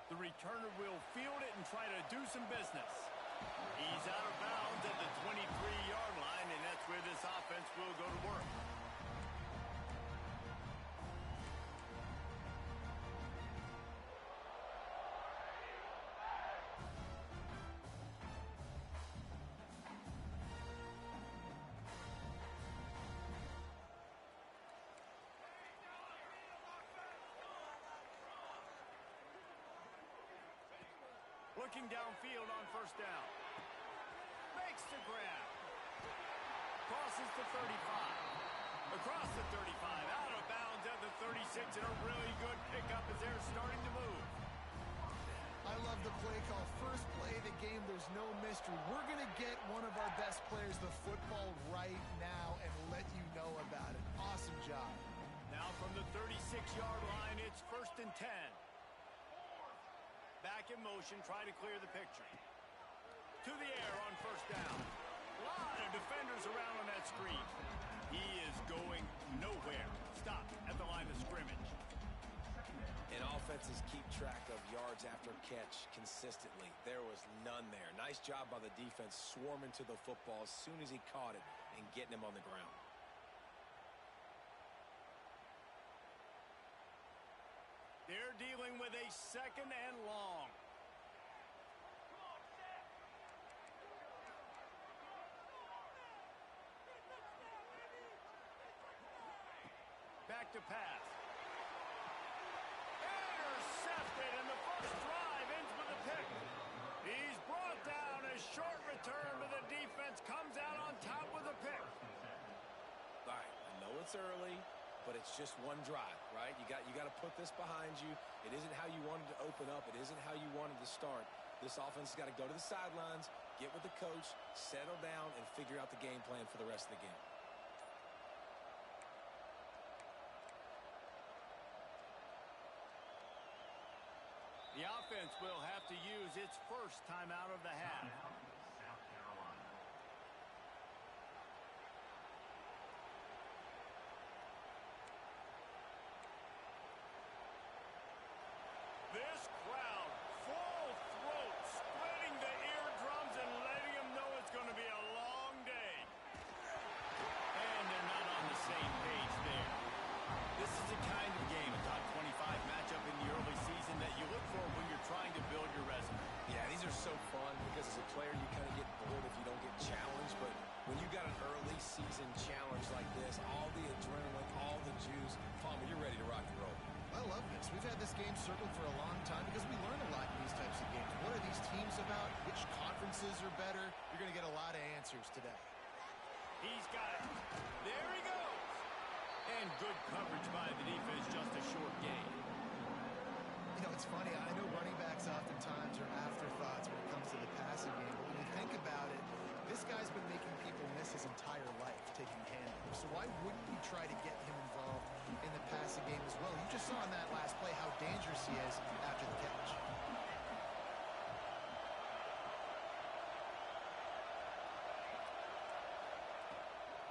The returner will field it and try to do some business. He's out of bounds at the 23-yard line, and that's where this offense will go to work. Looking downfield on first down. Makes the grab. Crosses the 35. Across the 35. Out of bounds at the 36. And a really good pickup as they're starting to move. I love the play call. First play of the game, there's no mystery. We're going to get one of our best players the football right now and let you know about it. Awesome job. Now from the 36-yard line, it's 1st and 10. Back in motion, trying to clear the picture. To the air on first down. A lot of defenders around on that screen. He is going nowhere. Stop at the line of scrimmage. And offenses keep track of yards after catch consistently. There was none there. Nice job by the defense swarming to the football as soon as he caught it and getting him on the ground. They're dealing with a 2nd and long. Back to pass. Intercepted, and the first drive ends with a pick. He's brought down. A short return, but the defense comes out on top with a pick. All right, I know it's early, but it's just one drive, right? You got to put this behind you. It isn't how you wanted to open up. It isn't how you wanted to start. This offense has got to go to the sidelines, get with the coach, settle down, and figure out the game plan for the rest of the game. The offense will have to use its first timeout of the half. South Carolina. This crowd, full throat, splitting the eardrums and letting them know it's going to be a long day. And they're not on the same page there. This is the kind of game, a top 25 matchup in the early season that you look for when you're trying to build your resume. Yeah, these are so fun because as a player you kind of get bored if you don't get challenged, but when you got an early season challenge like this, all the adrenaline, all the juice, Palmer, you're ready to rock and roll. I love this. We've had this game circled for a long time because we learn a lot in these types of games. What are these teams about? Which conferences are better? You're going to get a lot of answers today. He's got it. There he goes. And good coverage by the defense, just a short gain. You know, it's funny. I know running backs oftentimes are afterthoughts when it comes to the passing game. But when you think about it, this guy's been making people miss his entire life taking handoffs. So why wouldn't you try to get him involved in the passing game as well? You just saw in that last play how dangerous he is after the catch.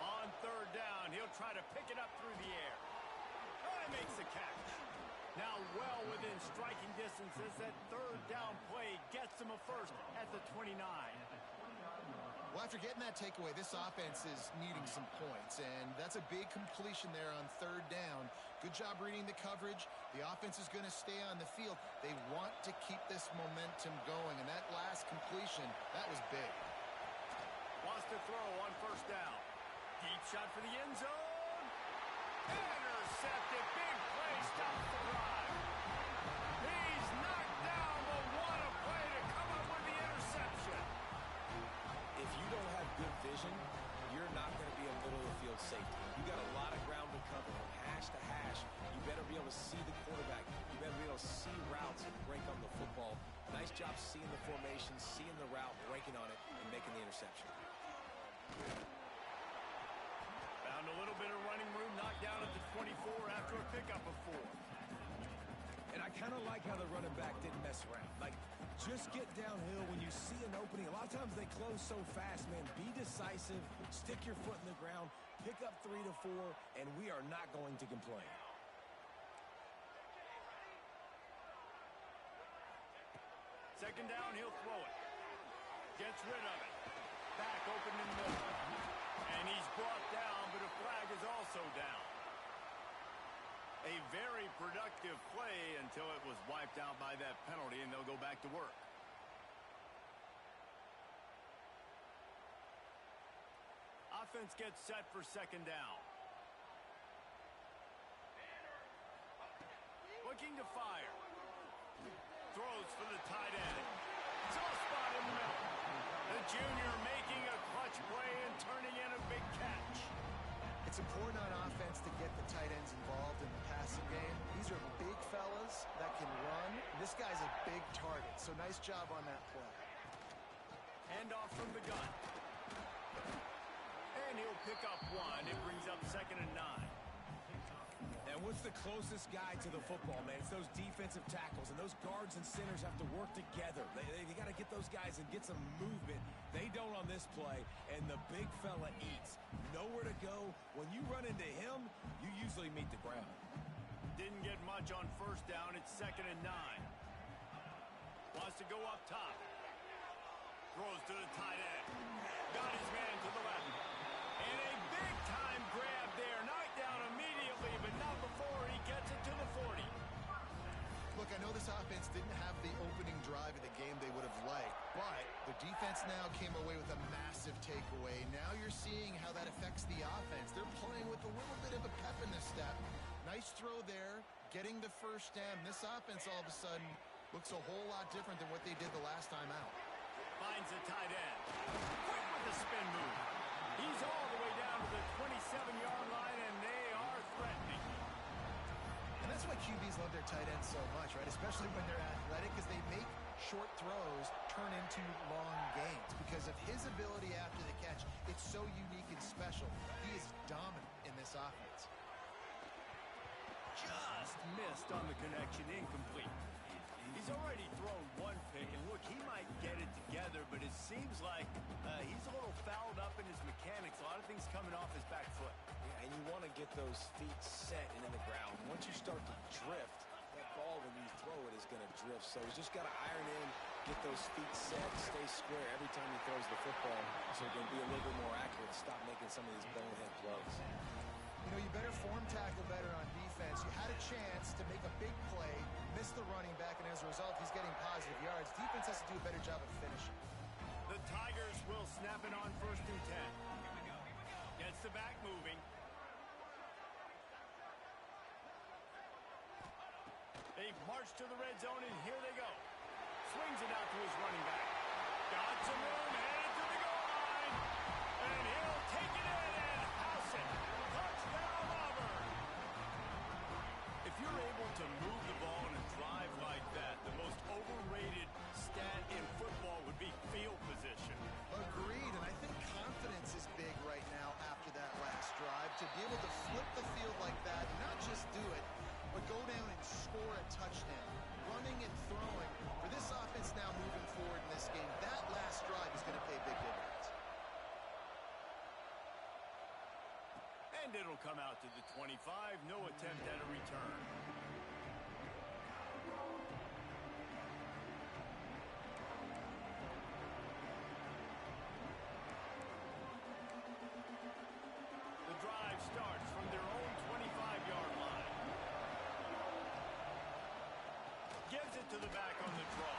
On third down, he'll try to pick it up through the air. Oh, he makes the catch. Now well within striking distances, that third down play gets him a first at the 29. Well, after getting that takeaway, this offense is needing some points, and that's a big completion there on third down. Good job reading the coverage. The offense is going to stay on the field. They want to keep this momentum going, and that last completion, that was big. Wants to throw on first down. Deep shot for the end zone. Intercepted. Big play. Stops the drive. He's knocked down, but what a play to come up with the interception. If you don't have good vision, you're not going to be a middle of the field safety. You got a lot of ground to cover from hash to hash. You better be able to see the quarterback. You better be able to see routes and break on the football. Nice job seeing the formation, seeing the route, breaking on it, and making the interception. Found a little bit of running room, knocked down at the 24 after a pickup of 4. And I kind of like how the running back didn't mess around. Like, just get downhill when you see an opening. A lot of times they close so fast, man. Be decisive, stick your foot in the ground, pick up 3 to 4, and we are not going to complain. second down, he'll throw it. Gets rid of it. Back open in the middle. And he's brought down, but a flag is also down. A very productive play until it was wiped out by that penalty, and they'll go back to work. Offense gets set for second down. Looking to fire. Throws for the tight end. Soft spot in the middle. The junior making a clutch play and turning in a big catch. It's important on offense to get the tight ends involved in the passing game. These are big fellas that can run. This guy's a big target, so nice job on that play. Handoff from the gun. And he'll pick up one. It brings up 2nd and 9. And what's the closest guy to the football, man? It's those defensive tackles, and those guards and centers have to work together. They got to get those guys and get some movement. They don't on this play, and the big fella eats. Nowhere to go. When you run into him, you usually meet the ground. Didn't get much on first down. It's 2nd and 9. Wants to go up top. Throws to the tight end. Got his man to the left. And a big-time grab there. Knocked down immediately, but not before he gets it to the 40. Look, I know this offense didn't have the opening drive of the game they would have liked, but the defense now came away with a massive takeaway. Now you're seeing how that affects the offense. They're playing with a little bit of a pep in their step. Nice throw there, getting the first down. This offense all of a sudden looks a whole lot different than what they did the last time out. Finds the tight end. Quick with the spin move. He's all the way down to the 27-yard line, and they are threatening. And that's why QBs love their tight ends so much, right? Especially when they're athletic, because they make short throws turn into long gains. Because of his ability after the catch, it's so unique and special. He is dominant in this offense. Just missed on the connection, incomplete. He's already thrown one pick, and look, he might get it together, but it seems like he's a little fouled up in his mechanics. A lot of things coming off his back foot. Yeah, and you want to get those feet set and in the ground. Once you start to drift, that ball, when you throw it, is going to drift. So he's just got to iron in, get those feet set, stay square every time he throws the football so he can be a little bit more accurate, stop making some of these bonehead throws. You know, you better form tackle better on defense. You had a chance to make a big play, miss the running back, and as a result, he's getting positive yards. Defense has to do a better job of finishing. The Tigers will snap it on 1st and 10. Gets the back moving. They march to the red zone, and here they go. Swings it out to his running back. Got some room, headed to the goal line. And he'll take it in and house it. Touchdown, Auburn. If you're able to move the ball in a drive like that, the most overrated stat in football would be field position. Agreed, and I think confidence is big right now after that last drive. To be able to flip the field like that, not just do it, but go down and score a touchdown. Running and throwing. For this offense now moving forward in this game, that last drive is going to pay big dividends. And it'll come out to the 25. No attempt at a return. The drive starts from their own 25-yard line. Gives it to the back on the draw.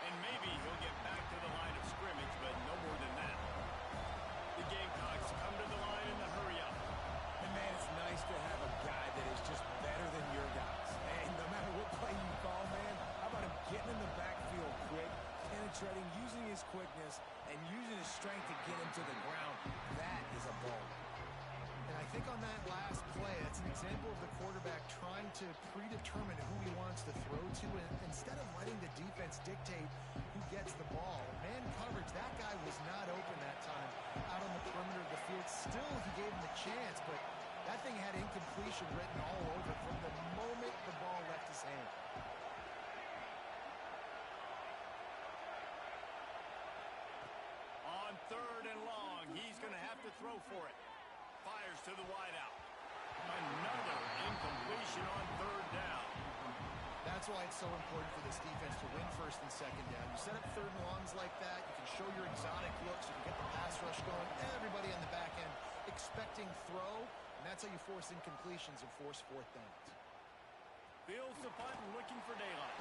And maybe he'll get back to the line of scrimmage, but no more than that. The Gamecocks come to the line in the hurry up. And, man, it's nice to have a guy that is just better than your guys. And no matter what play you call, man, how about him getting in the backfield quick, penetrating, using his quickness, and using his strength to get him to the ground. That is a ball. And I think on that last play, that's an example of the quarterback trying to predetermine who he wants to throw to, and instead of letting the defense dictate who gets the ball. Man coverage, that guy was not open that time out on the perimeter of the field. Still, he gave him the chance, but that thing had incompletion written all over it from the moment the ball left his hand. On 3rd and long, he's going to have to throw for it. Fires to the wideout. Another incompletion on 3rd down. That's why it's so important for this defense to win 1st first and second down. You set up third and longs like that, you can show your exotic looks, you can get the pass rush going, everybody on the back end expecting throw, and that's how you force incompletions and force fourth downs. Fields the punt and looking for daylight.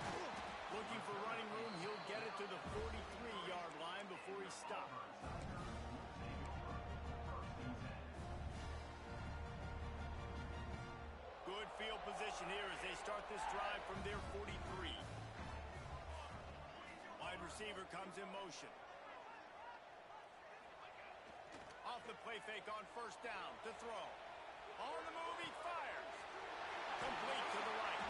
Looking for running room, he'll get it to the 43-yard line before he stops. Good field position here as they start this drive from their 43. Wide receiver comes in motion. Off the play fake on first down to throw. On the move, he fires. Complete to the right.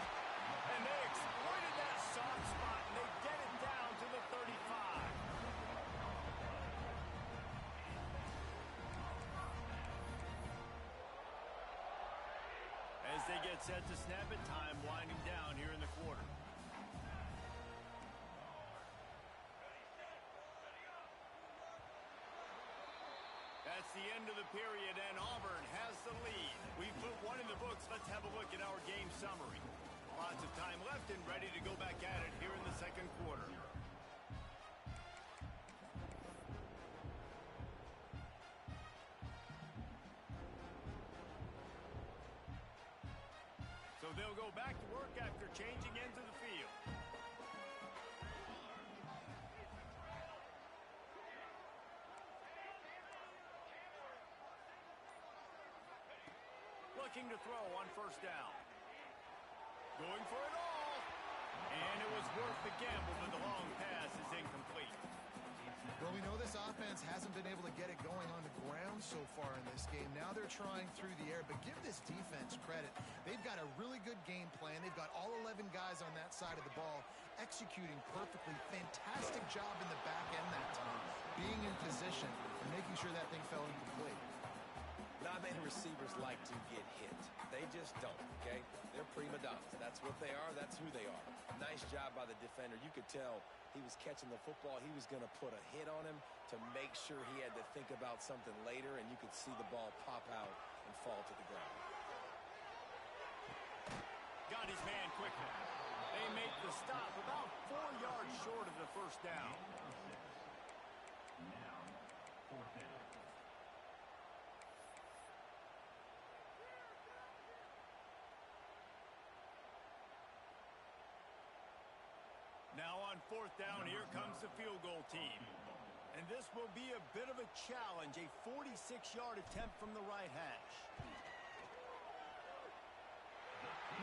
And they exploited that soft spot, and they get it down to the 35. As they get set to snap it, time winding down here in the quarter. That's the end of the period, and Auburn has the lead. We've put one in the books. Let's have a look at our game summary. Lots of time left and ready to go back at it here in the second quarter. So they'll go back to work after changing into the field. Looking to throw on first down. Going for it all. And it was worth the gamble, but the long pass is incomplete. Well, we know this offense hasn't been able to get it going on the ground so far in this game. Now they're trying through the air, but give this defense credit. They've got a really good game plan. They've got all 11 guys on that side of the ball executing perfectly. Fantastic job in the back end that time, being in position and making sure that thing fell incomplete. Not many receivers like to get hit. They just don't, okay? They're prima donnas. That's what they are. That's who they are. Nice job by the defender. You could tell he was catching the football. He was going to put a hit on him to make sure he had to think about something later, and you could see the ball pop out and fall to the ground. Got his man quickly. They make the stop about 4 yards short of the first down. Now, fourth down. Now on fourth down, here comes the field goal team. And this will be a bit of a challenge, a 46-yard attempt from the right hash.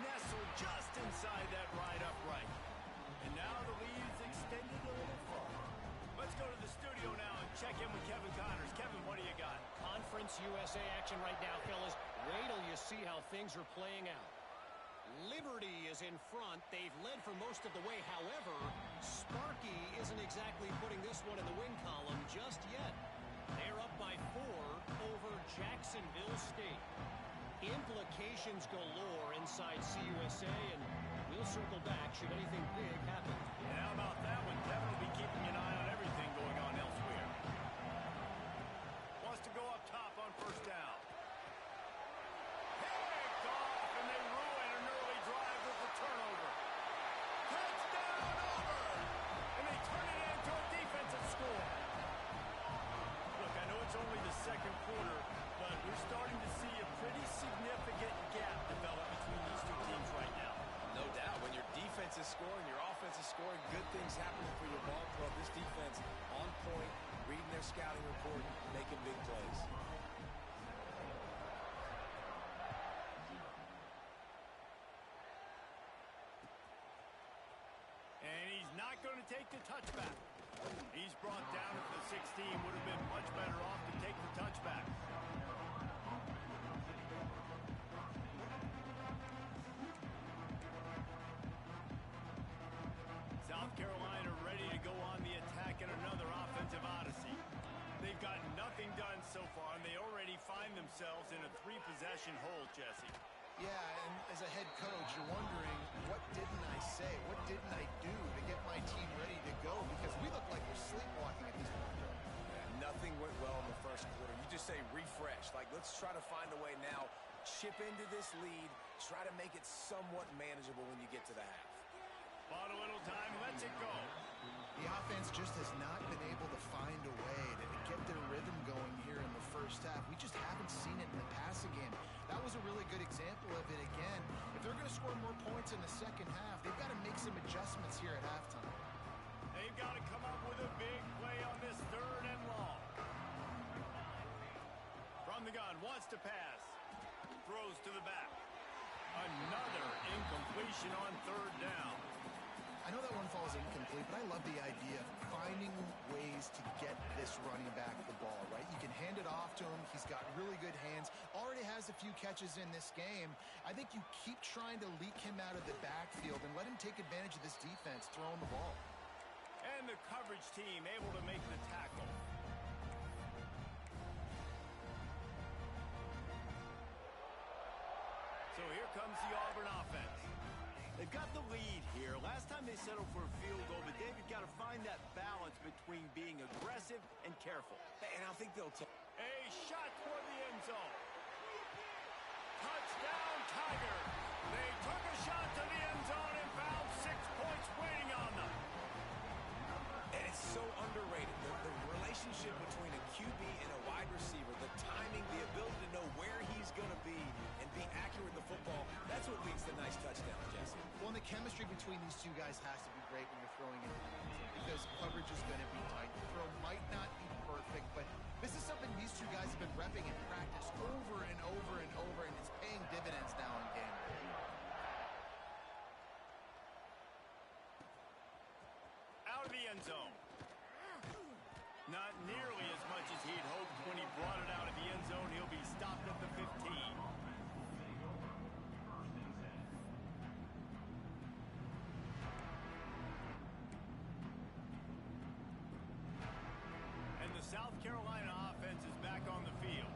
Nestled just inside that right upright. And now the lead is extended a little further. Let's go to the studio now and check in with Kevin Connors. Kevin, what do you got? Conference USA action right now, fellas. Wait till you see how things are playing out. Liberty is in front. They've led for most of the way. However, Sparky isn't exactly putting this one in the win column just yet. They're up by 4 over Jacksonville State. Implications galore inside CUSA, and we'll circle back should anything big happen. And how about that one? Kevin will be keeping an eye on everything going on elsewhere. Wants to go up top on first down. Picked off, and they ruin an early drive with the turnover. Touchdown, Auburn! And they turn it into a defensive score. Look, I know it's only the second quarter, but we're starting to see a pretty significant gap develop between these two teams right now. No doubt. When your defense is scoring, your offense is scoring, good things happening for your ball club. This defense on point, reading their scouting report, making big plays. And he's not going to take the touchback. He's brought down at the 16. Would have been much better off to take the touchback. South Carolina ready to go on the attack in another offensive odyssey. They've got nothing done so far, and they already find themselves in a 3-possession hole, Jesse. Yeah, and as a head coach, you're wondering, what didn't I say? What didn't I do to get my team ready to go? Because we look like we're sleepwalking at this point. Yeah, nothing went well in the first quarter. You just say refresh. Like, let's try to find a way now. Chip into this lead. Try to make it somewhat manageable when you get to the half. Bought a little time, lets it go. defense just has not been able to find a way to get their rhythm going here in the first half. We just haven't seen it in the passing game. That was a really good example of it again. If they're going to score more points in the second half, they've got to make some adjustments here at halftime. They've got to come up with a big play on this 3rd and long. From the gun, wants to pass. Throws to the back. Another incompletion on 3rd down. I know that one falls incomplete, but I love the idea of finding ways to get this running back the ball, right? You can hand it off to him. He's got really good hands. Already has a few catches in this game. I think you keep trying to leak him out of the backfield and let him take advantage of this defense throwing the ball. And the coverage team able to make the tackle. So here comes the Auburn offense. They've got the lead here. Last time they settled for a field goal, but David got to find that balance between being aggressive and careful. And I think they'll take a shot toward the end zone. Touchdown, Tigers. They took a shot to the end zone and found 6 points waiting on them. And it's so underrated. The relationship between a QB and a wide receiver, the timing, the ability to know where he's going to be and be accurate with the football, that's what leads to nice touchdowns, Jesse. Well, and the chemistry between these two guys has to be great when you're throwing it because coverage is going to be tight. The throw might not be perfect, but this is something these two guys have been repping in practice over and over and over, and it's paying dividends now in game. Out of the end zone. Not nearly as much as he'd hoped when he brought it out of the end zone. He'll be stopped at the 15. And the South Carolina offense is back on the field.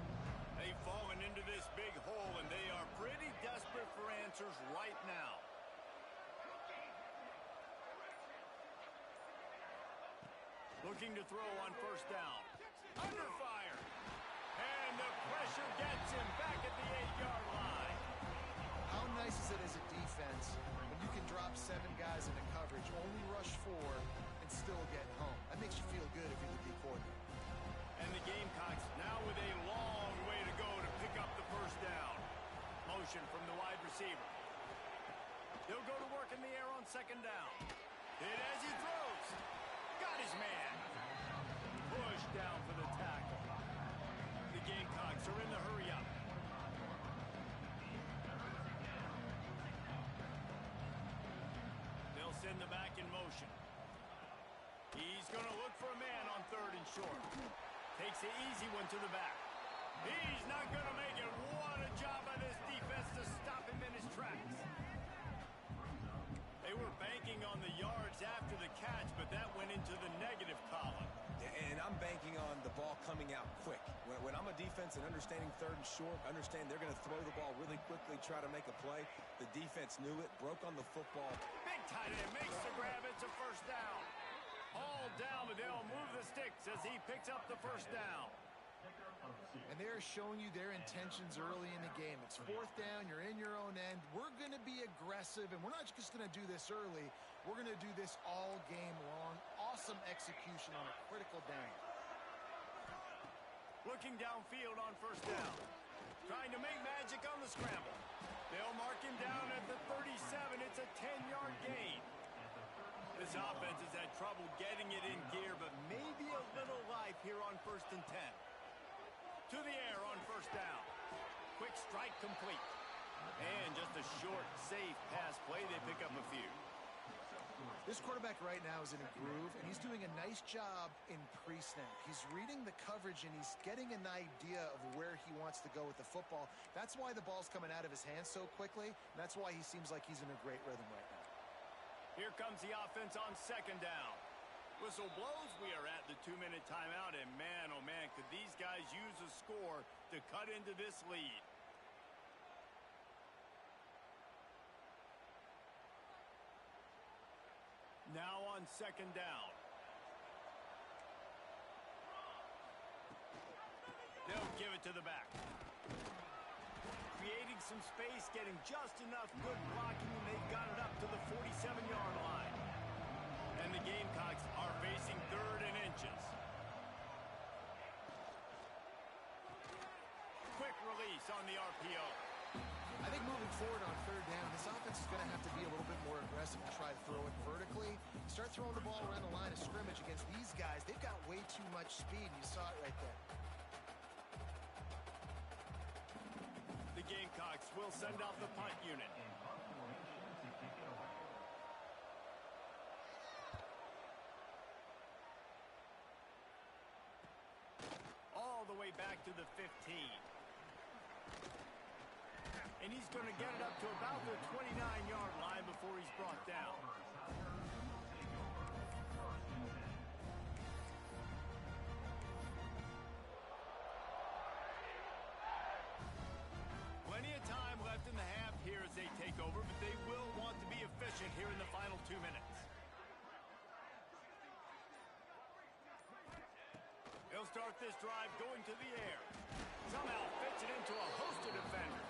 They've fallen into this big hole, and they are pretty desperate for answers right now. Looking to throw on 1st down. Under fire. And the pressure gets him back at the 8-yard line. How nice is it as a defense when you can drop 7 guys into coverage, only rush 4, and still get home? That makes you feel good if you're the D coordinator. And the Gamecocks now with a long way to go to pick up the 1st down. Motion from the wide receiver. He'll go to work in the air on 2nd down. Hit as he throws. Got his man. Push down for the tackle. The Gamecocks are in the hurry up. They'll send the back in motion. He's going to look for a man on 3rd and short. Takes the easy one to the back. He's not going to make it. What a job by this defense to stop him in his tracks. They were banking on the yards after the catch, but that went into the negative column. And I'm banking on the ball coming out quick. When I'm a defense and understanding 3rd and short, understand they're going to throw the ball really quickly, try to make a play. The defense knew it, broke on the football. Big tight end makes the grab. It's a 1st down. All down, but they'll move the sticks as he picks up the 1st down. And they're showing you their intentions early in the game. It's 4th down. You're in your own end. We're going to be aggressive, and we're not just going to do this early. We're going to do this all game long. Awesome execution on a critical down. Looking downfield on 1st down. Trying to make magic on the scramble. They'll mark him down at the 37. It's a 10-yard gain. This offense has had trouble getting it in gear, but maybe a little life here on 1st and 10. To the air on 1st down. Quick strike complete. And just a short, safe pass play. They pick up a few. This quarterback right now is in a groove, and he's doing a nice job in pre-snap. He's reading the coverage, and he's getting an idea of where he wants to go with the football. That's why the ball's coming out of his hands so quickly, and that's why he seems like he's in a great rhythm right now. Here comes the offense on 2nd down. Whistle blows. We are at the 2-minute timeout, and man, oh man, could these guys use a score to cut into this lead. Now on 2nd down. They'll give it to the back. Creating some space, getting just enough good blocking, and they've got it up to the 47-yard line. And the Gamecocks are facing forward on third down, this offense is going to have to be a little bit more aggressive and try to throw it vertically. Start throwing the ball around the line of scrimmage against these guys. They've got way too much speed. You saw it right there. The Gamecocks will send out the punt unit. All the way back to the 15. And he's going to get it up to about the 29-yard line before he's brought down. Plenty of time left in the half here as they take over, but they will want to be efficient here in the final 2 minutes. He'll start this drive going to the air. Somehow fits it into a host of defenders.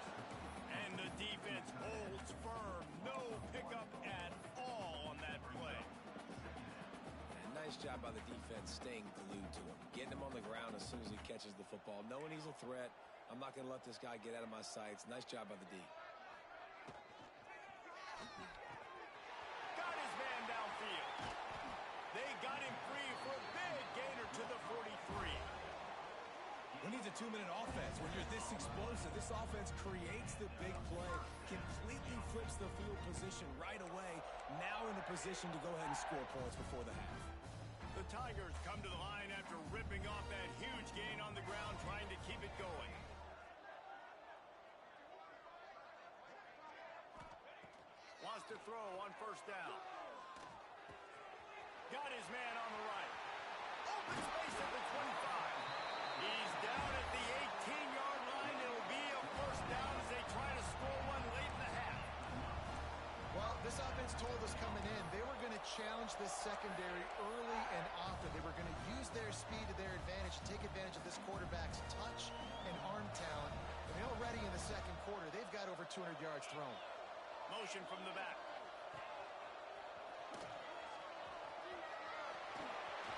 And the defense holds firm. No pickup at all on that play. And nice job by the defense staying glued to him. Getting him on the ground as soon as he catches the football. Knowing he's a threat. I'm not going to let this guy get out of my sights. Nice job by the D. Got his man downfield. They got him free for a big gainer to the 43. Who needs a 2-minute offense? When you're this explosive, this offense creates the big play, completely flips the field position right away, now in a position to go ahead and score points before the half. The Tigers come to the line after ripping off that huge gain on the ground, trying to keep it going. Wants to throw on first down. Got his man on the right. Open space at the 25. He's down at the 18-yard line. It'll be a first down as they try to score one late in the half. Well, this offense told us coming in they were going to challenge this secondary early and often. They were going to use their speed to their advantage and take advantage of this quarterback's touch and arm talent. And already in the second quarter, they've got over 200 yards thrown. Motion from the back.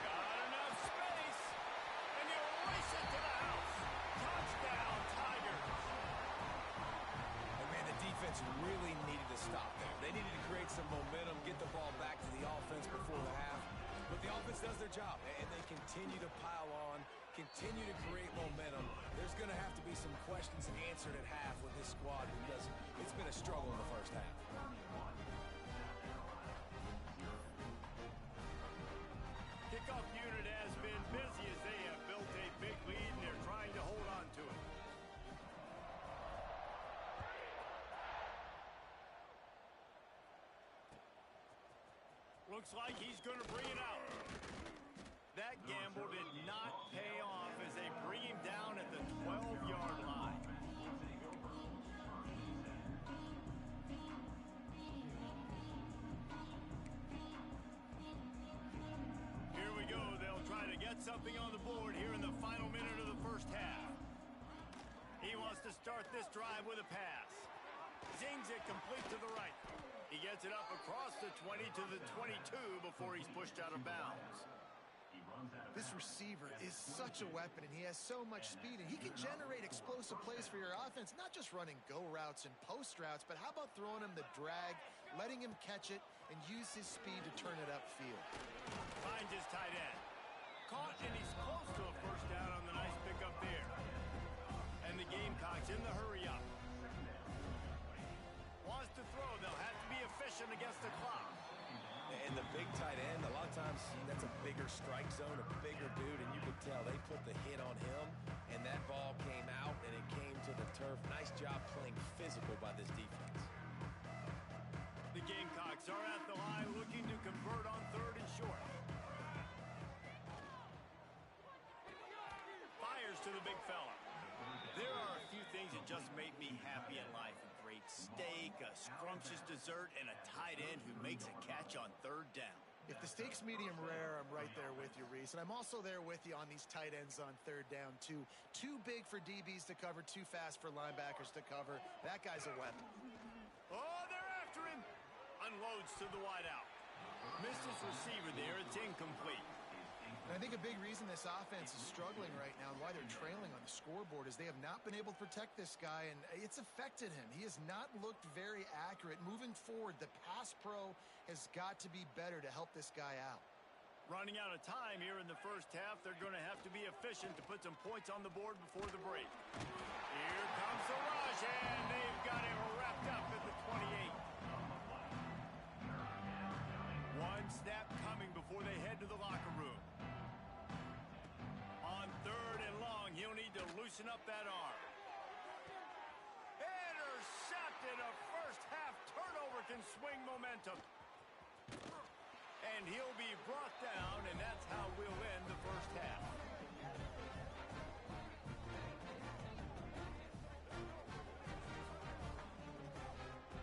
Got enough space. And you race it to the house. Touchdown, Tigers. And man, the defense really needed to stop there. They needed to create some momentum, get the ball back to the offense before the half. But the offense does their job, and they continue to pile on, continue to create momentum. There's going to have to be some questions answered at half with this squad because it's been a struggle in the first half. Kickoff unit has been busy as they have built a big lead and they're trying to hold on to it. Looks like he's going to bring it out. That gamble did not pay off as they bring him down at the 12-yard line. Here we go. They'll try to get something on the board here in the final minute of the first half. He wants to start this drive with a pass. Zings it complete to the right. He gets it up across the 20 to the 22 before he's pushed out of bounds. This receiver is such a weapon, and he has so much speed, and he can generate explosive plays for your offense, not just running go routes and post routes, but how about throwing him the drag, letting him catch it, and use his speed to turn it upfield. Finds his tight end. Caught, and he's close to a first down on the nice pickup there. And the Gamecocks in the hurry up. Wants to throw. They'll have to be efficient against the clock. And the big tight end, a lot of times that's a bigger strike zone, a bigger dude, and you could tell they put the hit on him, and that ball came out, and it came to the turf. Nice job playing physical by this defense. The Gamecocks are at the line looking to convert on third and short. Fires to the big fella. There are a few things that just make me happy in life. A great steak, a scrumptious dessert, and a tight end who makes a catch on third down. If the steak's medium rare, I'm right there with you, Reese. And I'm also there with you on these tight ends on third down, too. Too big for DBs to cover, too fast for linebackers to cover. That guy's a weapon. Oh, they're after him. Unloads to the wideout. Missed his receiver there. It's incomplete. And I I think a big reason this offense is struggling right now and why they're trailing on the scoreboard is they have not been able to protect this guy, and it's affected him. He has not looked very accurate. Moving forward, the pass pro has got to be better to help this guy out. Running out of time here in the first half, they're going to have to be efficient to put some points on the board before the break. Here comes the rush, and they've got him wrapped up at the 28. One snap coming before they head to the locker room. On 3rd and long, he'll need to loosen up that arm. Intercepted. A first half turnover can swing momentum. And he'll be brought down, and that's how we'll end the first half.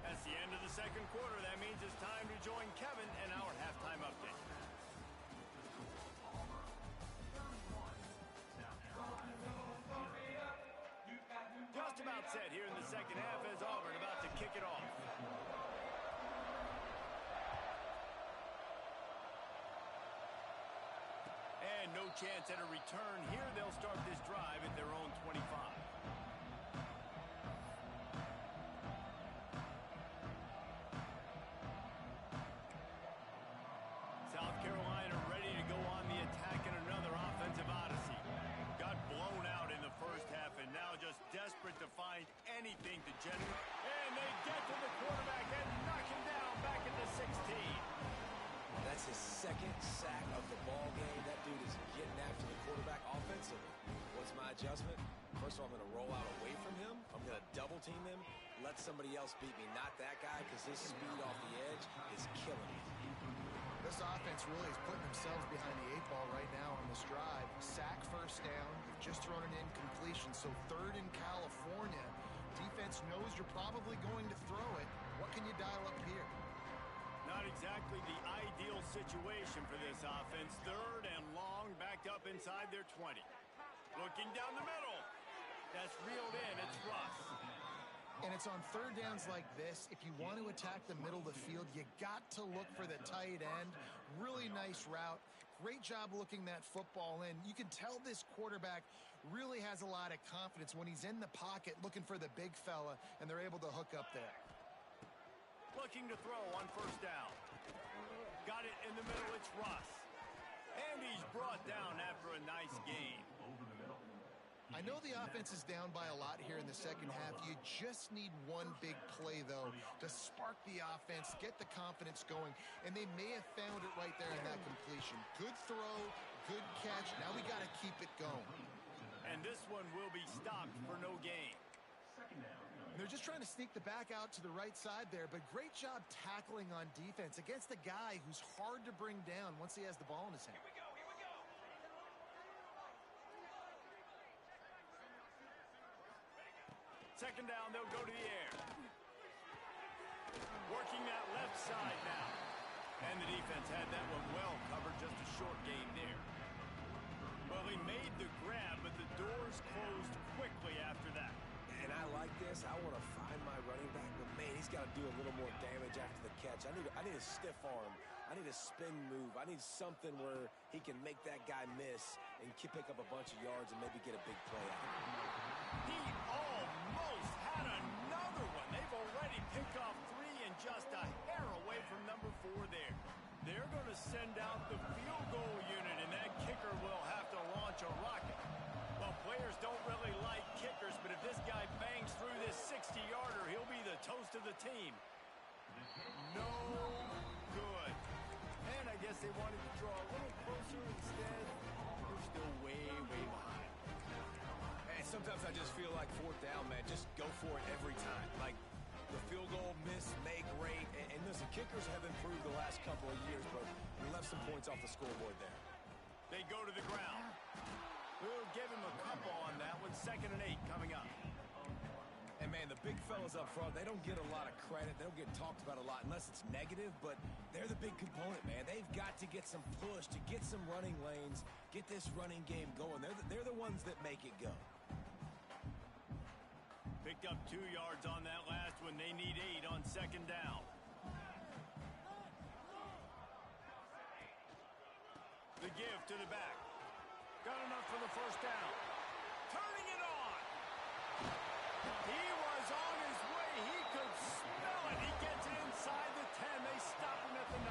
That's the end of the second quarter. That means it's time to join Kevin and our halftime update. Just about set here in the second half as Auburn about to kick it off. And no chance at a return here. They'll start this drive at their own 25. South Carolina ready to go on the attack in another offensive odyssey. Got blown out in the first half and now just desperate to find anything to generate. And they get to the quarterback and knock him down back at the 16. That's his second sack of the ball game. That dude is getting after the quarterback offensively. What's my adjustment? First of all, I'm going to roll out away from him. I'm going to double team him. Let somebody else beat me, not that guy, because his speed off the edge is killing me. This offense really is putting themselves behind the 8 ball right now on this drive. Sack first down. They've just thrown an incompletion. So 3rd in California. Defense knows you're probably going to throw it. What can you dial up here? Not exactly the ideal situation for this offense. 3rd and long, backed up inside their 20. Looking down the middle. That's reeled in. It's Russ. And it's on 3rd downs like this. If you want to attack the middle of the field, you got to look for the tight end. Really nice route. Great job looking that football in. You can tell this quarterback really has a lot of confidence when he's in the pocket looking for the big fella, and they're able to hook up there. Looking to throw on 1st down. Got it in the middle. It's Russ. And he's brought down after a nice gain. I know the offense is down by a lot here in the second half. You just need one big play, though, to spark the offense, get the confidence going, and they may have found it right there in that completion. Good throw, good catch. Now we got to keep it going. And this one will be stopped for no gain. They're just trying to sneak the back out to the right side there, but great job tackling on defense against a guy who's hard to bring down once he has the ball in his hand. Here we go. Second down, they'll go to the air. Working that left side now. And the defense had that one well covered, just a short gain there. Well, he made the grab, but the doors closed quickly after that. And I like this. I want to find my running back, but man, he's got to do a little more damage after the catch. I need a stiff arm. I need a spin move. I need something where he can make that guy miss and pick up a bunch of yards and maybe get a big play out. He almost had another one. They've already picked off 3 and just a hair away from number 4 there. They're going to send out the field goal unit, and that kicker will have to launch a rocket. Well, players don't really like kickers, but if this guy bangs through this 60-yarder, he'll be the toast of the team. No good. And I guess they wanted to draw a little closer instead. They're still way, way behind. And sometimes I just feel like 4th down, man. Just go for it every time. Like the field goal miss, make great. And listen, kickers have improved the last couple of years, but we left some points off the scoreboard there. They go to the ground. We'll give him a couple on that one. 2nd and 8 coming up. And, man, the big fellas up front, they don't get a lot of credit. They don't get talked about a lot unless it's negative, but they're the big component, man. They've got to get some push, to get some running lanes, get this running game going. They're the ones that make it go. Picked up 2 yards on that last one. They need 8 on 2nd down. The give to the back. Got enough for the first down. Turning it on. He was on his way. He could smell it. He gets it inside the 10. They stop him at the 9.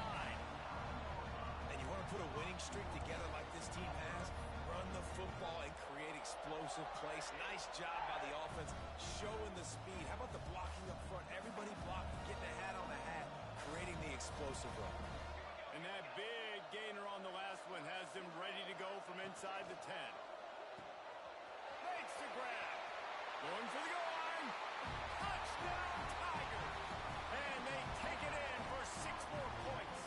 And you want to put a winning streak together like this team has? Run the football and create explosive plays. Nice job by the offense, showing the speed. How about the blocking up front? Everybody blocking, getting a hat on the hat, creating the explosive run. And that big gainer on the last one has them ready to go from inside the 10. Makes the grab. Going for the goal line. Touchdown, Tigers. And they take it in for 6 more points.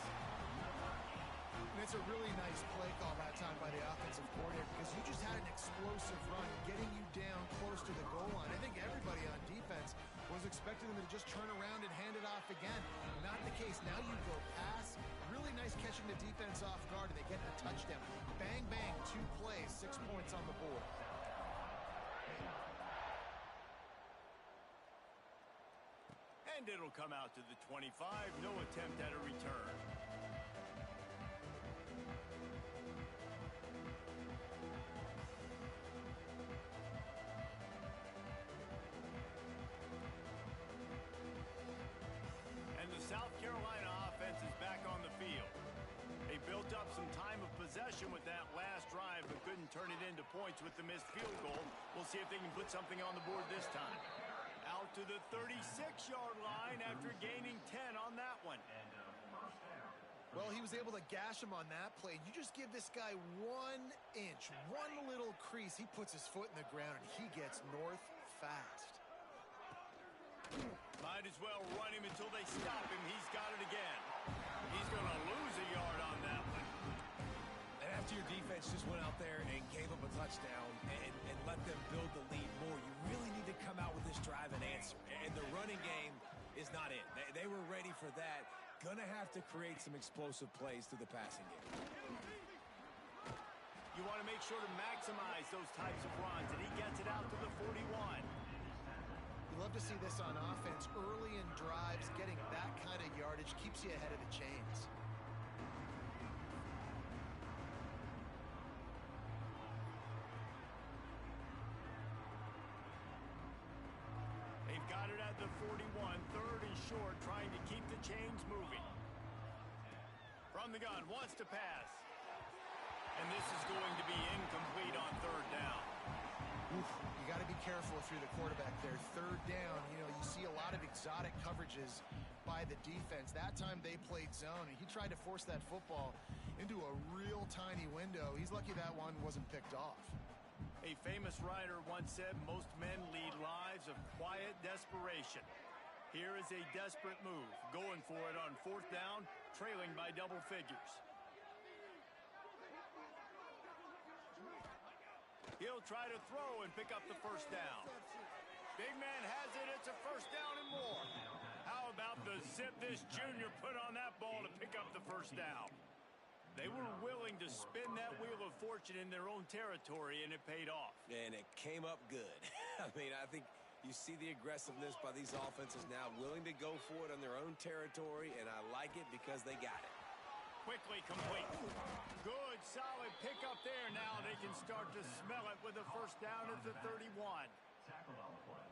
And it's a really nice play call that time by the offensive coordinator because you just had an explosive run getting you down close to the goal line. I think everybody on defense was expecting them to just turn around and hand it off again. Not the case. Now you go pass. Really nice catching the defense off guard, and they get a touchdown. Bang, bang, 2 plays, 6 points on the board. And it'll come out to the 25. No attempt at a return. And the South Carolina offense is back on the field. They built up some time of possession with that last drive, but couldn't turn it into points with the missed field goal. We'll see if they can put something on the board this time. Out to the 36-yard line after gaining 10 on that one. Well, he was able to gash him on that play. You just give this guy 1 inch, one little crease. He puts his foot in the ground, and he gets north fast. Might as well run him until they stop him. He's got it again. He's going to lose a yard on that one. And after your defense just went out there and gave up a touchdown and let them build the lead more, you really need to come out with this drive and answer. And the running game is not it. They were ready for that. Gonna have to create some explosive plays through the passing game. You want to make sure to maximize those types of runs, and he gets it out to the 41. You love to see this on offense. Early in drives, getting that kind of yardage keeps you ahead of the chains. They've got it at the 41, 3rd and short, trying to keep the chains moving. From the gun, wants to pass. And this is going to be incomplete on 3rd down. Oof, you got to be careful if you're the quarterback there. 3rd down, you see a lot of exotic coverages by the defense. That time they played zone, and he tried to force that football into a real tiny window. He's lucky that one wasn't picked off. A famous writer once said, most men lead lives of quiet desperation. Here is a desperate move, going for it on 4th down, trailing by double figures. He'll try to throw and pick up the 1st down. Big man has it. It's a 1st down and more. How about the zip this junior put on that ball to pick up the 1st down? They were willing to spin that wheel of fortune in their own territory, and it paid off. And it came up good. I mean, I think you see the aggressiveness by these offenses now, willing to go for it on their own territory, and I like it because they got it. Quickly complete. Good, solid pickup there. Now they can start to smell it with a 1st down at the 31.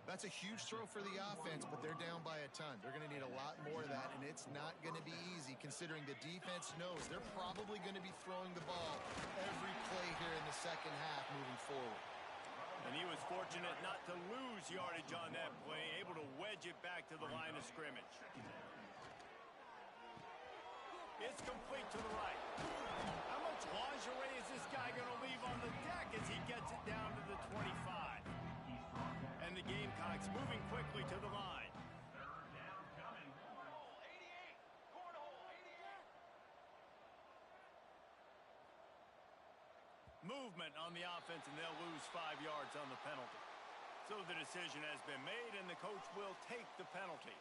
That's a huge throw for the offense, but they're down by a ton. They're going to need a lot more of that, and it's not going to be easy considering the defense knows they're probably going to be throwing the ball every play here in the second half moving forward. And he was fortunate not to lose yardage on that play, able to wedge it back to the line of scrimmage. It's complete to the right. How much lingerie is this guy going to leave on the deck as he gets it down to the 25? And the Gamecocks moving quickly to the line. Movement on the offense, and they'll lose 5 yards on the penalty. So the decision has been made, and the coach will take the penalty.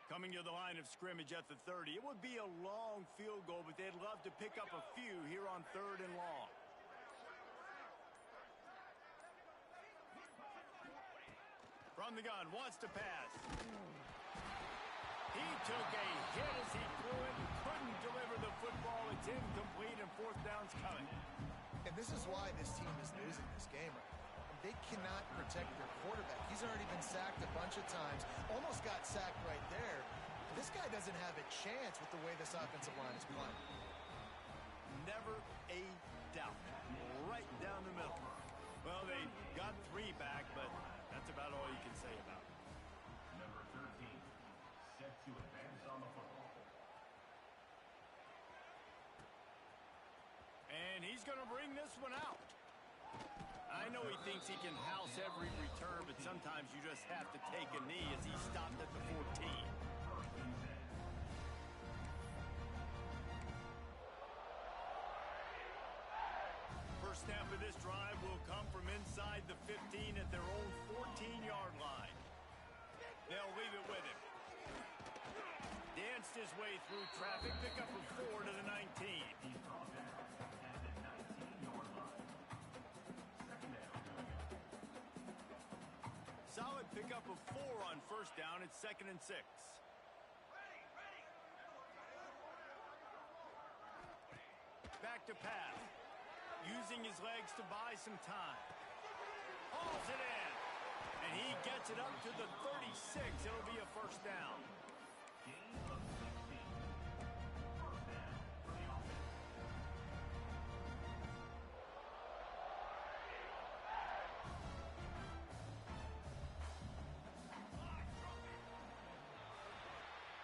Coming to the line of scrimmage at the 30. It would be a long field goal, but they'd love to pick up a few here on 3rd and long. From the gun, wants to pass. He took a hit as he threw it and couldn't deliver the football. It's incomplete and fourth down's coming. And this is why this team is losing this game right now. They cannot protect their quarterback. He's already been sacked a bunch of times. Almost got sacked right there. This guy doesn't have a chance with the way this offensive line is playing. Never a doubt. Right down the middle. Well, they got 3 back, but that's about all you can say about it. Number 13, set to advance on the football. And he's going to bring this one out. I know he thinks he can house every return, but sometimes you just have to take a knee as he stopped at the 14. First snap of this drive will come from inside the 15 at their own 14-yard line. They'll leave it with him. Danced his way through traffic, pick up a 4 to the 19. Solid pickup of 4 on first down. It's 2nd and 6. Back to pass. Using his legs to buy some time. Hauls it in. And he gets it up to the 36. It'll be a first down. Gain of 16. First down for the offense.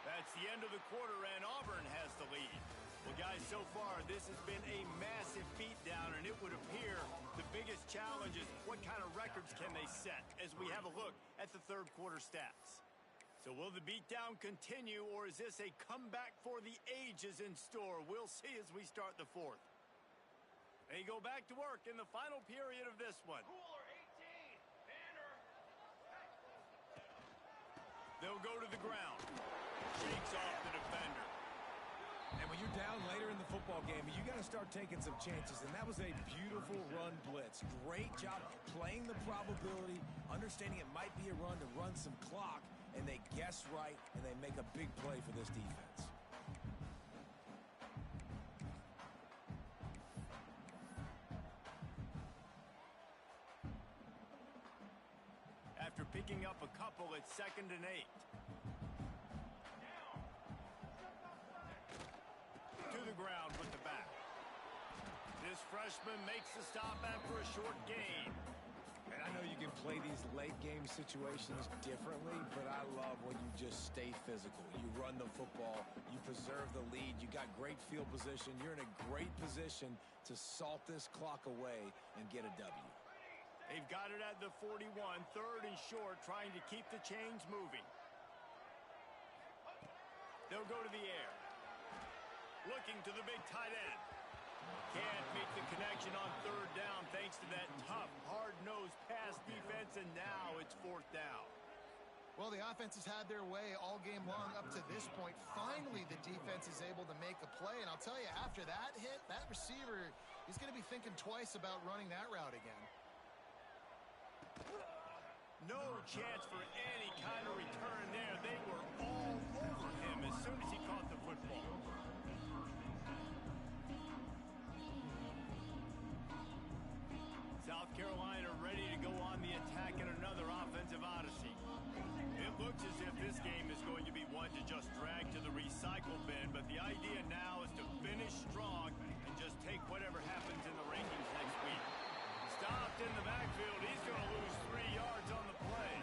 That's the end of the quarter, and Auburn has the lead. Well, guys, so far, this has been a massive beatdown, and it would appear the biggest challenge is what kind of records can they set as we have a look at the third quarter stats. So will the beatdown continue, or is this a comeback for the ages in store? We'll see as we start the fourth. They go back to work in the final period of this one. They'll go to the ground. Shakes off the defender. And when you're down later in the football game, you got to start taking some chances. And that was a beautiful run blitz. Great job playing the probability, understanding it might be a run to run some clock, and they guess right, and they make a big play for this defense. After picking up a couple, it's 2nd and 8. To the ground with the back. This freshman makes the stop after a short gain. And I know you can play these late game situations differently, but I love when you just stay physical. You run the football, you preserve the lead, you got great field position, you're in a great position to salt this clock away and get a W. They've got it at the 41, 3rd and short, trying to keep the chains moving. They'll go to the air. Looking to the big tight end. Can't make the connection on 3rd down thanks to that tough, hard-nosed pass defense, and now it's 4th down. Well, the offense has had their way all game long up to this point. Finally, the defense is able to make a play, and I'll tell you, after that hit, that receiver, he's going to be thinking twice about running that route again. No chance for any kind of return there. They were all over him as soon as he caught the football. South Carolina ready to go on the attack in another offensive odyssey. It looks as if this game is going to be one to just drag to the recycle bin, but the idea now is to finish strong and just take whatever happens in the rankings next week. Stopped in the backfield. He's going to lose 3 yards on the play.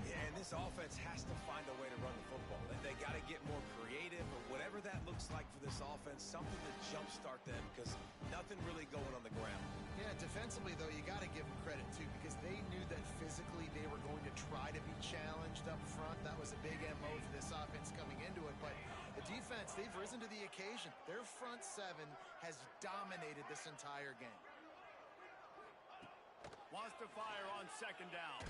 Yeah, and this offense has to find a way to run the football. They got to get more creative, or whatever that looks like for this offense, something to jumpstart them, because nothing really going on the ground. Yeah, defensively, though, you got to give them credit, too, because they knew that physically they were going to try to be challenged up front. That was a big MO for this offense coming into it. But the defense, they've risen to the occasion. Their front 7 has dominated this entire game. Wants to fire on 2nd down.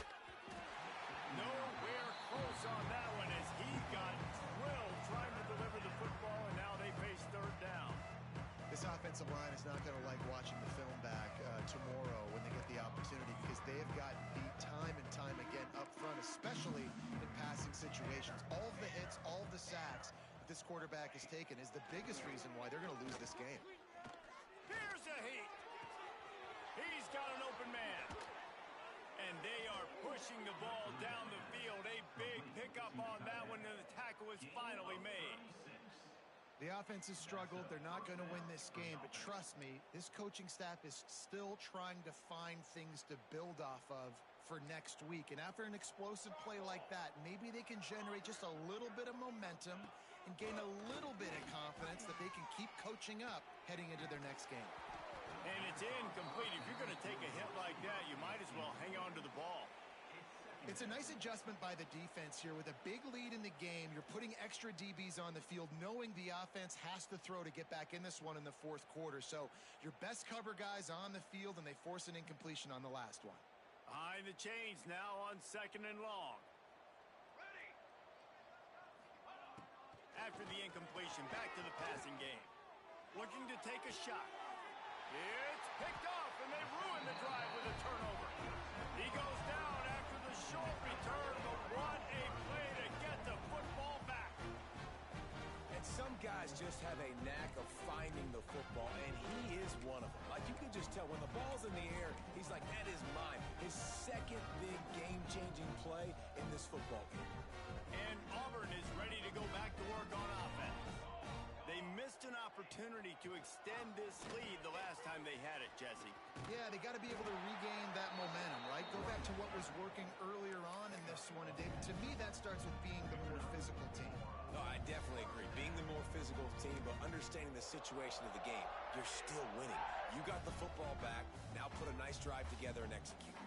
Nowhere close on that one as he got drilled trying to deliver the football, and now they face 3rd down. This offensive line is not going to like watching the film back tomorrow when they get the opportunity, because they have gotten beat time and time again this quarterback has taken is the biggest reason why they're going to lose this game. Here's a heat. He's got an open man. And they are pushing the ball down the field. A big pickup on that one, and the tackle is finally made. The offense has struggled. They're not going to win this game, but trust me, this coaching staff is still trying to find things to build off of for next week. And after an explosive play like that, maybe they can generate just a little bit of momentum and gain a little bit of confidence that they can keep coaching up heading into their next game. And it's incomplete. If you're going to take a hit like that, you might as well hang on to the ball. It's a nice adjustment by the defense here. With a big lead in the game, you're putting extra DBs on the field, knowing the offense has to throw to get back in this one in the fourth quarter. So your best cover guys on the field, and they force an incompletion on the last one. Behind the chains now on 2nd and long. After the incompletion, back to the passing game. Looking to take a shot. It's picked off, and they ruin the drive with a turnover. He goes down after the short return, but what a play to get the football back. And some guys just have a knack of finding the football, and he is one of them. Like, you can just tell when the ball's in the air, he's like, that is mine. His second big game-changing play in this football game. And Auburn is ready to go back to work on offense. They missed an opportunity to extend this lead the last time they had it, Jesse. Yeah, they got to be able to regain that momentum, right? Go back to what was working earlier on in this one. And David, to me, that starts with being the more physical team. No, I definitely agree. Being the more physical team, but understanding the situation of the game. You're still winning. You got the football back. Now put a nice drive together and execute.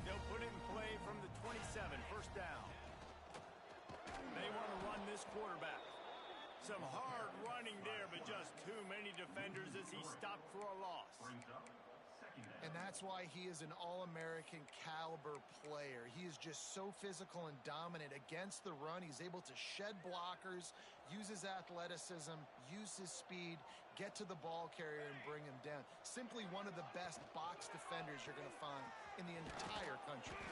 They'll put it in play from the 27, first down. They want to run this quarterback. Some hard running there, but just too many defenders as he stopped for a loss. And that's why he is an All-American caliber player. He is just so physical and dominant against the run. He's able to shed blockers, use his athleticism, use his speed, get to the ball carrier and bring him down. Simply one of the best box defenders you're going to find in the entire country.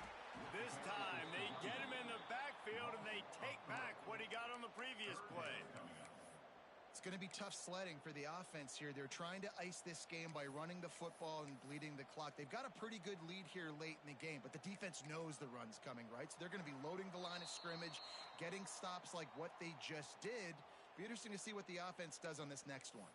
This time, they get him in the backfield, and they take back what he got on the previous play. It's going to be tough sledding for the offense here. They're trying to ice this game by running the football and bleeding the clock. They've got a pretty good lead here late in the game, but the defense knows the run's coming, right? So they're going to be loading the line of scrimmage, getting stops like what they just did. Be interesting to see what the offense does on this next one.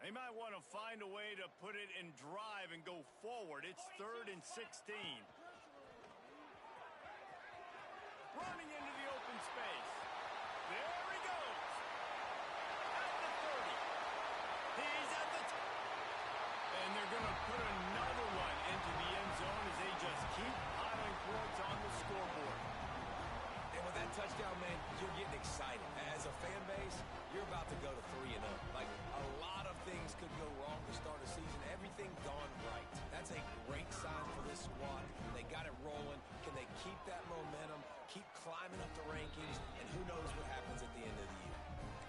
They might want to find a way to put it in drive and go forward. It's 3rd and 16. Running into the open space. There he goes. At the 30. He's at the and they're going to put another one into the end zone as they just keep piling points on the scoreboard. And with that touchdown, man, you're getting excited. As a fan base, you're about to go to 3-0. Like, a lot of things could go wrong to start a season. Everything gone right. That's a great sign for this squad. They got it rolling. Can they keep that momentum, keep climbing up the rankings, and who knows what happens at the end of the year.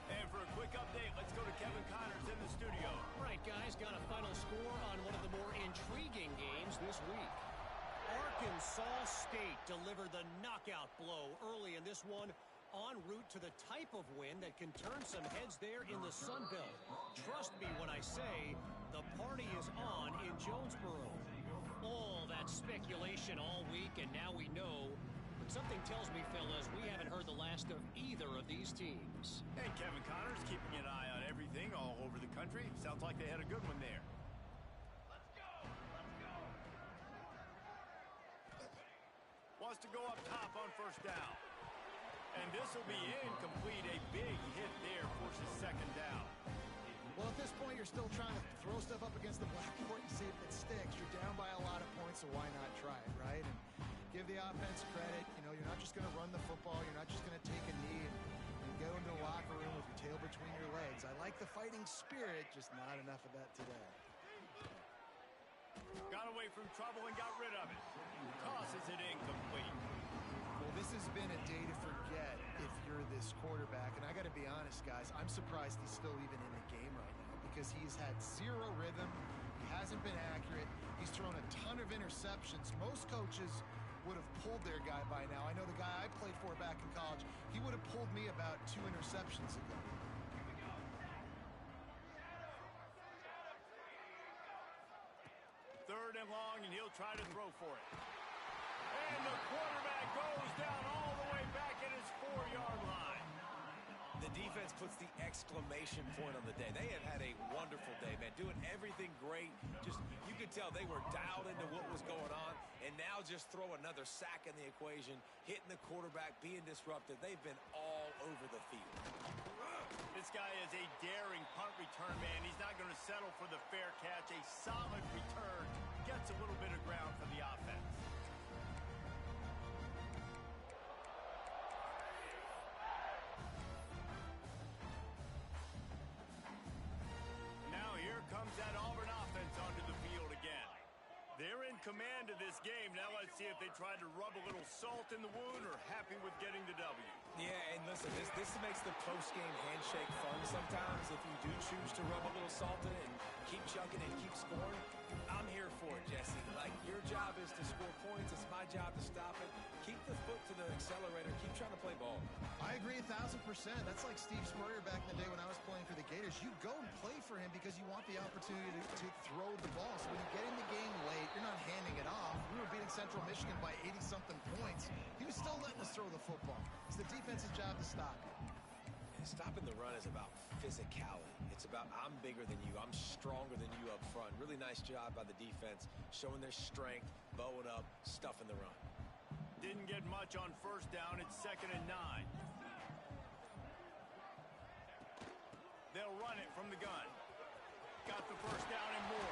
And for a quick update, let's go to Kevin Connors in the studio. All right, guys, got a final score on one of the more intriguing games this week. Arkansas State delivered the knockout blow early in this one, en route to the type of win that can turn some heads there in the Sun Belt. Trust me when I say the party is on in Jonesboro. All that speculation all week, and now we know. But something tells me, fellas, we haven't heard the last of either of these teams. And Kevin Connors keeping an eye on everything all over the country. Sounds like they had a good one there. Wants to go up top on first down. And this will be incomplete. A big hit there forces second down. Well, at this point, you're still trying to throw stuff up against the blackboard and see if it sticks. You're down by a lot of points, so why not try it, right? And give the offense credit. You know, you're not just going to run the football. You're not just going to take a knee and go into the locker room with your tail between your legs. I like the fighting spirit, just not enough of that today. Got away from trouble and got rid of it. Tosses it incomplete. Well, This has been a day to forget if you're this quarterback. And I got to be honest, guys, I'm surprised he's still even in the game right now because he's had zero rhythm. He hasn't been accurate. He's thrown a ton of interceptions. Most coaches would have pulled their guy by now. I know the guy I played for back in college, he would have pulled me about 2 interceptions ago. Third and long, and he'll try to throw for it. And the quarterback goes down all the way back at his 4-yard line. The defense puts the exclamation point on the day. They have had a wonderful day, man, doing everything great. Just, you could tell they were dialed into what was going on, and now just throw another sack in the equation, hitting the quarterback, being disruptive. They've been all over the field. This guy is a daring punt return man. He's not going to settle for the fair catch. A solid return gets a little bit of ground for the offense. Now here comes that Auburn offense onto the field again. They're in command of this game. Now let's see if they try to rub a little salt in the wound or happy with getting the W. Yeah, and listen, this makes the post-game handshake fun sometimes if you do choose to rub a little salt in it and keep chugging and keep scoring. I'm here for it, Jesse. Like, your job is to score points. It's my job to stop it. Keep the foot to the accelerator. Keep trying to play ball. I agree 1,000%. That's like Steve Spurrier back in the day when I was playing for the Gators. You go and play for him because you want the opportunity to throw the ball. So when you get in the game late, you're not handing it off. We were beating Central Michigan by 80-something points. He was still letting us throw the football. It's the defense's job to stop it. And stopping the run is about physicality. It's about I'm bigger than you. I'm stronger than you up front. Really nice job by the defense, showing their strength, bowing up, stuffing the run. Didn't get much on first down. It's 2nd and 9. They'll run it from the gun. Got the first down and more.